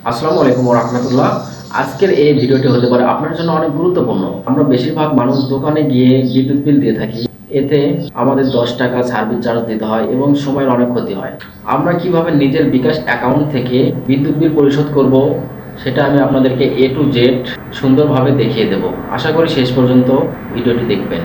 আসসালামু আলাইকুম ওয়া রাহমাতুল্লাহ। আজকের এই ভিডিওটি হতে পারে আপনার জন্য অনেক গুরুত্বপূর্ণ। আমরা বেশিরভাগ মানুষ দোকানে গিয়ে বিদ্যুৎ বিল দিয়ে থাকি। এতে আমাদের 10 টাকা সার্ভিস চার্জ দিতে হয় এবং সময়ের অনেক ক্ষতি হয়। আমরা কিভাবে নিজের বিকাশ অ্যাকাউন্ট থেকে বিদ্যুৎ বিল পরিশোধ করব সেটা আমি আপনাদেরকে A to Z সুন্দরভাবে দেখিয়ে দেব। আশা করি শেষ পর্যন্ত ভিডিওটি দেখবেন।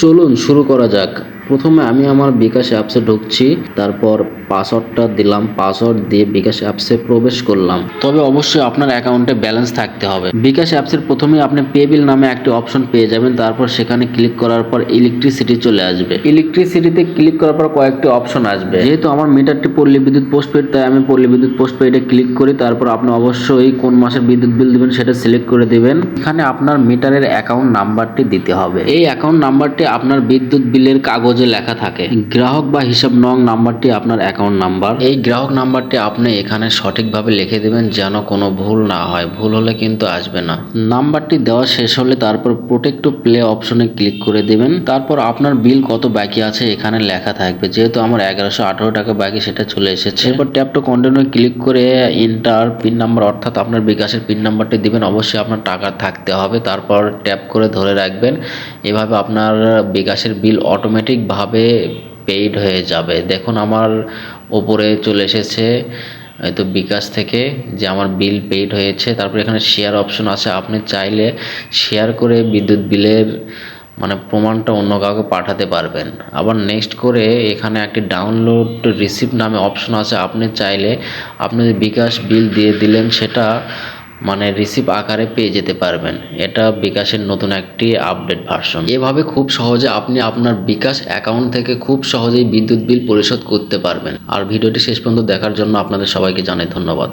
চলুন শুরু করা যাক। প্রথমে আমি আমার বিকাশ অ্যাপসে ঢুকছি, তারপর পাসওয়ার্ডটা দিলাম, পাসওয়ার্ড দিয়ে বিকাশ অ্যাপসে প্রবেশ করলাম। তবে অবশ্যই আপনার অ্যাকাউন্টে ব্যালেন্স থাকতে হবে। বিকাশ অ্যাপসের প্রথমে আপনি পে বিল নামে একটি অপশন পেয়ে যাবেন, তারপর সেখানে ক্লিক করার পর ইলেকট্রিসিটি চলে আসবে। ইলেকট্রিসিটিতে ক্লিক করার পর কয়েকটি অপশন আসবে। যেহেতু আমার মিটারটি পল্লী বিদ্যুৎ পোস্টপেড, তাই আমি পল্লী বিদ্যুৎ পোস্টপেডে ক্লিক করি। তারপর আপনি অবশ্যই কোন মাসের বিদ্যুৎ বিল দিবেন সেটা সিলেক্ট করে দিবেন। এখানে আপনার মিটারের অ্যাকাউন্ট নাম্বারটি দিতে হবে। এই অ্যাকাউন্ট নাম্বারটি আপনার বিদ্যুৎ বিলের কাগজে লেখা থাকে। গ্রাহক বা হিসাব নং নাম্বারটি আপনার অ্যাকাউন্ট নাম্বার। এই গ্রাহক নাম্বারটি আপনি এখানে সঠিকভাবে লিখে দিবেন যেন কোনো ভুল না হয়। ভুল হলে কিন্তু আসবে না। নাম্বারটি দেওয়া শেষ হলে তারপর প্রোটেক্ট টু প্লে অপশনে ক্লিক করে দিবেন। তারপর আপনার বিল কত বাকি আছে এখানে লেখা থাকবে। যেহেতু আমার 1118 টাকা বাকি, সেটা চলে এসেছে। এরপর ট্যাপ টু কন্টিনিউ ক্লিক করে ইন্টার পিন নাম্বার, অর্থাৎ আপনার বিকাশের পিন নাম্বারটি দিবেন। অবশ্যই আপনার টাকা থাকতে হবে। তারপর ট্যাপ করে ধরে রাখবেন। এভাবে আপনার বিকাশের বিল অটোমেটিকভাবে পেইড হয়ে যাবে। দেখুন আমার ওপরে চলে এসেছে তো বিকাশ থেকে যে আমার বিল পেইড হয়েছে। তারপর এখানে শেয়ার অপশন আছে, আপনি চাইলে শেয়ার করে বিদ্যুৎ বিলের প্রমাণটা অন্য কাউকে পাঠাতে পারবেন। আবার নেক্সট করে এখানে একটি ডাউনলোড রিসিপ্ট নামে অপশন আছে, আপনি চাইলে আপনি বিকাশ বিল দিয়ে দিলেন সেটা রিসিপ্ট আকারে পেয়ে যেতে পারবেন। এটা বিকাশের নতুন একটি আপডেট ভার্সন। এভাবে খুব সহজে আপনি আপনার বিকাশ অ্যাকাউন্ট থেকে খুব সহজেই বিদ্যুৎ বিল পরিশোধ করতে পারবেন। আর ভিডিওটি শেষ পর্যন্ত দেখার জন্য আপনাদের সবাইকে জানাই ধন্যবাদ।